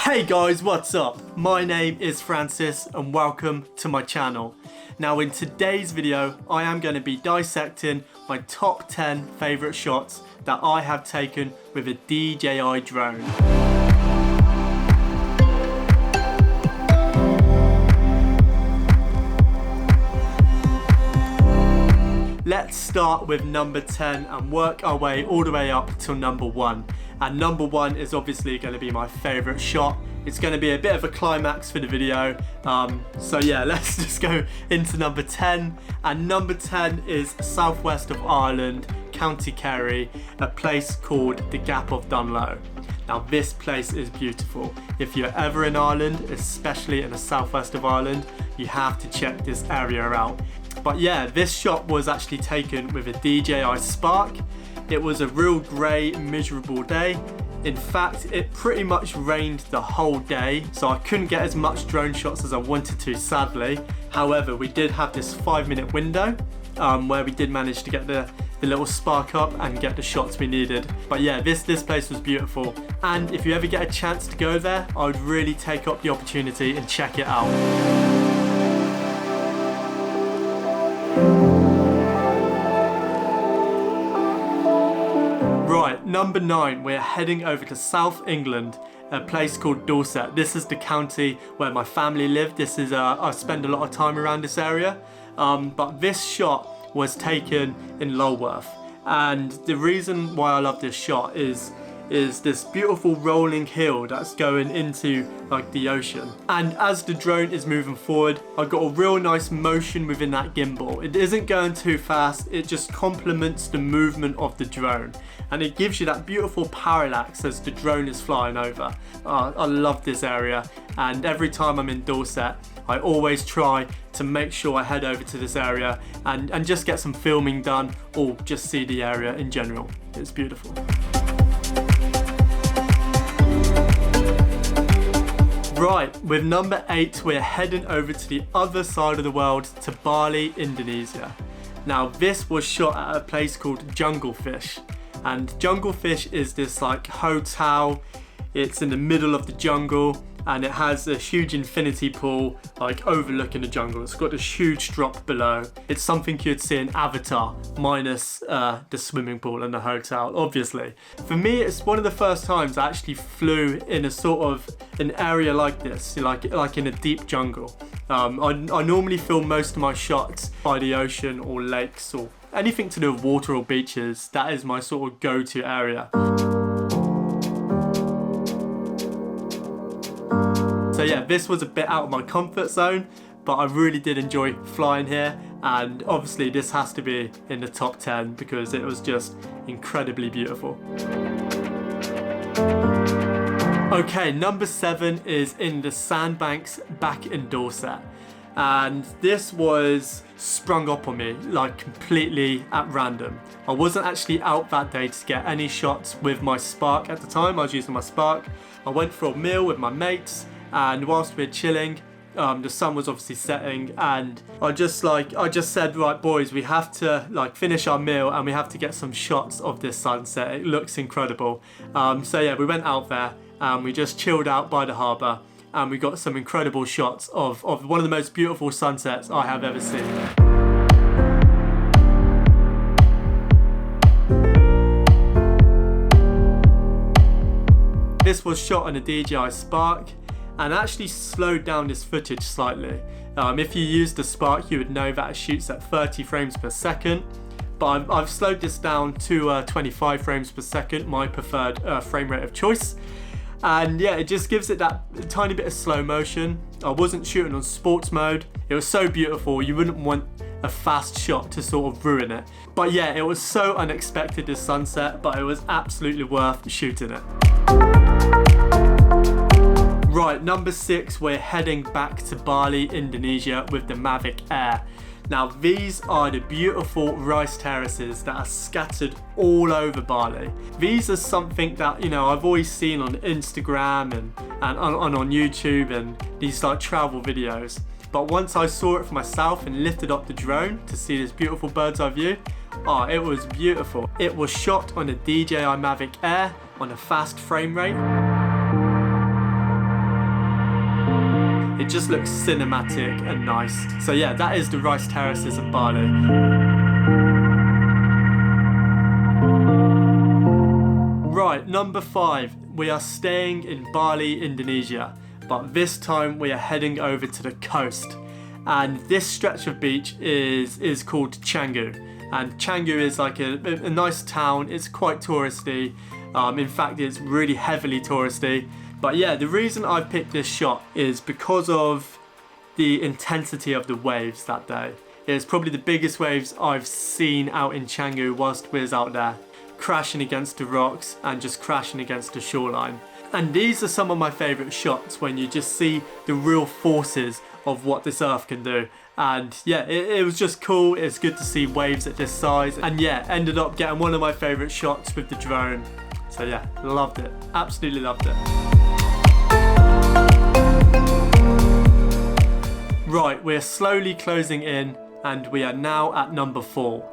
Hey guys, what's up? My name is Francis and welcome to my channel. Now in today's video, I am going to be dissecting my top 10 favourite shots that I have taken with a DJI drone. Let's start with number 10 and work our way all the way up till number 1. And number 1 is obviously going to be my favourite shot. It's going to be a bit of a climax for the video. So yeah, let's just go into number 10. And number 10 is southwest of Ireland, County Kerry, a place called the Gap of Dunloe. Now this place is beautiful. If you're ever in Ireland, especially in the southwest of Ireland, you have to check this area out. But yeah, this shot was actually taken with a DJI Spark. It was a real grey, miserable day. In fact, it pretty much rained the whole day, so I couldn't get as much drone shots as I wanted to, sadly. However, we did have this 5-minute window where we did manage to get the little spark up and get the shots we needed. But yeah, this place was beautiful. And if you ever get a chance to go there, I would really take up the opportunity and check it out. Right, number 9, we're heading over to South England, a place called Dorset. This is the county where my family live. This is, I spend a lot of time around this area. But this shot was taken in Lulworth. And the reason why I love this shot is this beautiful rolling hill that's going into like the ocean. And as the drone is moving forward, I got a real nice motion within that gimbal. It isn't going too fast, it just complements the movement of the drone. And it gives you that beautiful parallax as the drone is flying over. I love this area, and every time I'm in Dorset, I always try to make sure I head over to this area and just get some filming done, or just see the area in general. It's beautiful. Right, with number 8, we're heading over to the other side of the world, to Bali, Indonesia. Now this was shot at a place called Junglefish. And Junglefish is this like hotel. It's in the middle of the jungle and it has a huge infinity pool like overlooking the jungle. It's got this huge drop below. It's something you'd see in Avatar, minus the swimming pool and the hotel, obviously. For me, it's one of the first times I actually flew in a sort of an area like this, like in a deep jungle. I normally film most of my shots by the ocean or lakes or anything to do with water or beaches. That is my sort of go-to area. So yeah, this was a bit out of my comfort zone, but I really did enjoy flying here, and obviously this has to be in the top 10 because it was just incredibly beautiful. Okay, number 7 is in the Sandbanks back in Dorset. And this was sprung up on me like completely at random. I wasn't actually out that day to get any shots with my Spark at the time. I was using my Spark. I went for a meal with my mates, and whilst we were chilling, the sun was obviously setting, and I just said, right boys, we have to like finish our meal and we have to get some shots of this sunset. It looks incredible. So yeah, we went out there and we just chilled out by the harbour, and we got some incredible shots of one of the most beautiful sunsets I have ever seen. This was shot on a DJI Spark, and actually slowed down this footage slightly. If you use the Spark, you would know that it shoots at 30 frames per second, but I've slowed this down to 25 frames per second, my preferred frame rate of choice. And yeah, it just gives it that tiny bit of slow motion. I wasn't shooting on sports mode. It was so beautiful, you wouldn't want a fast shot to sort of ruin it. But yeah, it was so unexpected, this sunset, but it was absolutely worth shooting it. Right, number 6, we're heading back to Bali, Indonesia with the Mavic Air. Now these are the beautiful rice terraces that are scattered all over Bali. These are something that, you know, I've always seen on Instagram and on YouTube and these like travel videos. But once I saw it for myself and lifted up the drone to see this beautiful bird's eye view, oh, it was beautiful. It was shot on a DJI Mavic Air on a fast frame rate. It just looks cinematic and nice. So yeah, that is the rice terraces of Bali. Right, number 5. We are staying in Bali, Indonesia, but this time we are heading over to the coast. And this stretch of beach is called Canggu. And Canggu is like a nice town. It's quite touristy. In fact, it's really heavily touristy. But yeah, the reason I picked this shot is because of the intensity of the waves that day. It's probably the biggest waves I've seen out in Canggu whilst we was out there, crashing against the rocks and just crashing against the shoreline. And these are some of my favourite shots when you just see the real forces of what this earth can do. And yeah, it was just cool. It's good to see waves at this size. And yeah, ended up getting one of my favourite shots with the drone. So yeah, loved it. Absolutely loved it. Right, we're slowly closing in and we are now at number 4.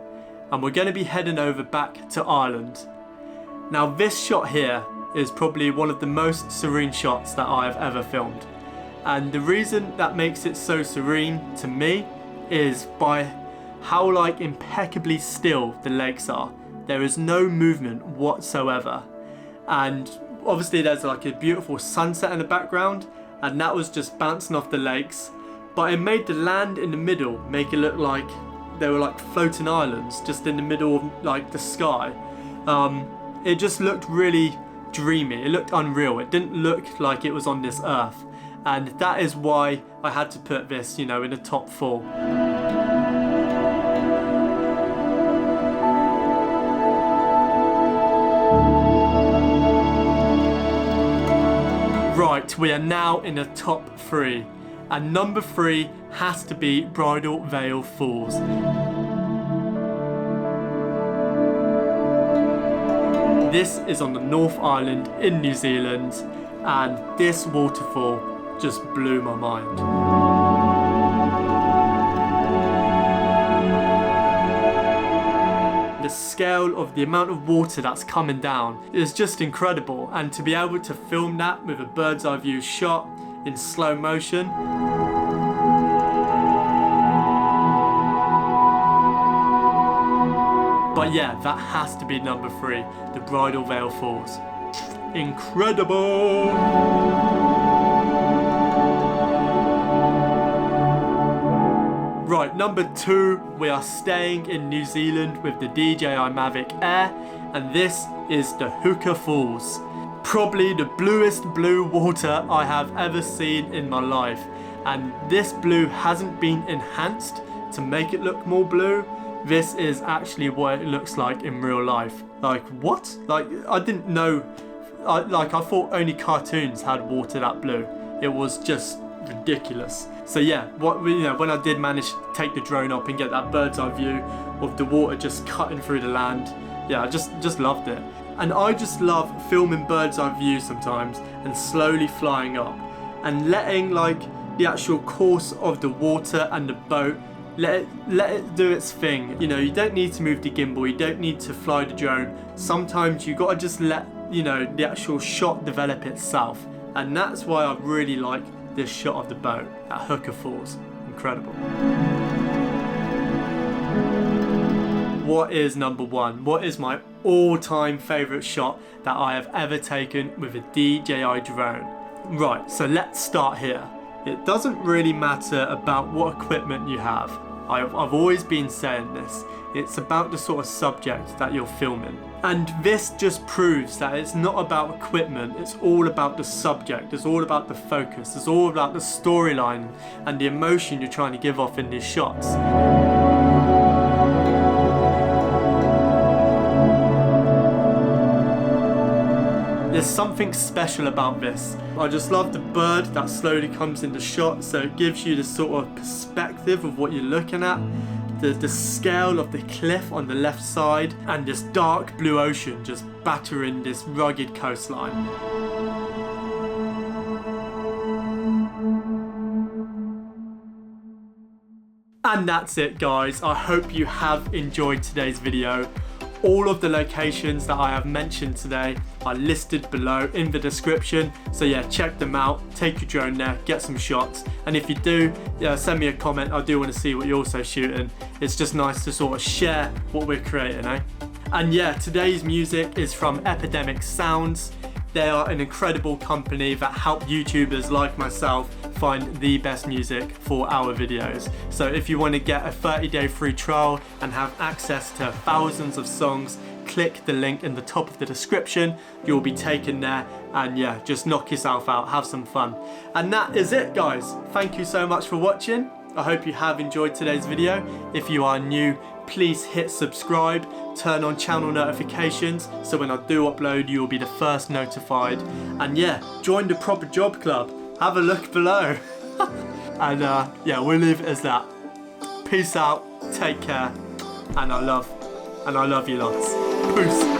And we're going to be heading over back to Ireland. Now this shot here is probably one of the most serene shots that I have ever filmed. And the reason that makes it so serene to me is by how like impeccably still the lakes are. There is no movement whatsoever. And obviously there's like a beautiful sunset in the background, and that was just bouncing off the lakes. But it made the land in the middle make it look like they were like floating islands just in the middle of like the sky. It just looked really dreamy. It looked unreal. It didn't look like it was on this earth. And that is why I had to put this, you know, in the top 4. Right, we are now in the top 3. And number 3 has to be Bridal Veil Falls. This is on the North Island in New Zealand, and this waterfall just blew my mind. The scale of the amount of water that's coming down is just incredible, and to be able to film that with a bird's eye view shot in slow motion. But yeah, that has to be number 3, the Bridal Veil Falls. Incredible! Right, number 2, we are staying in New Zealand with the DJI Mavic Air, and this is the Huka Falls. Probably the bluest blue water I have ever seen in my life. And this blue hasn't been enhanced to make it look more blue. This is actually what it looks like in real life. Like, what? Like, I didn't know. I thought only cartoons had water that blue. It was just ridiculous. So yeah, when I did manage to take the drone up and get that bird's eye view of the water just cutting through the land, yeah, I just loved it. And I just love filming bird's eye view sometimes and slowly flying up and letting like the actual course of the water and the boat, let it do its thing. You know, you don't need to move the gimbal, you don't need to fly the drone. Sometimes you gotta just let, you know, the actual shot develop itself. And that's why I really like this shot of the boat at Huka Falls. Incredible. What is number 1? What is my all-time favourite shot that I have ever taken with a DJI drone? Right, so let's start here. It doesn't really matter about what equipment you have. I've always been saying this. It's about the sort of subject that you're filming. And this just proves that it's not about equipment, it's all about the subject, it's all about the focus, it's all about the storyline and the emotion you're trying to give off in these shots. There's something special about this. I just love the bird that slowly comes into shot, so it gives you the sort of perspective of what you're looking at. The scale of the cliff on the left side and this dark blue ocean just battering this rugged coastline. And that's it, guys. I hope you have enjoyed today's video. All of the locations that I have mentioned today are listed below in the description. So yeah, check them out, take your drone there, get some shots. And if you do, send me a comment. I do want to see what you're also shooting. It's just nice to sort of share what we're creating, eh? And yeah, today's music is from Epidemic Sounds. They are an incredible company that help YouTubers like myself find the best music for our videos. So if you want to get a 30-day free trial and have access to thousands of songs, click the link in the top of the description. You'll be taken there, and yeah, just knock yourself out, have some fun. And that is it, guys. Thank you so much for watching. I hope you have enjoyed today's video. If you are new, please hit subscribe, turn on channel notifications, so when I do upload, you will be the first notified. And yeah, join the Proper Job Club. Have a look below. And yeah, we'll leave it as that. Peace out, take care, and I love you lots. Peace.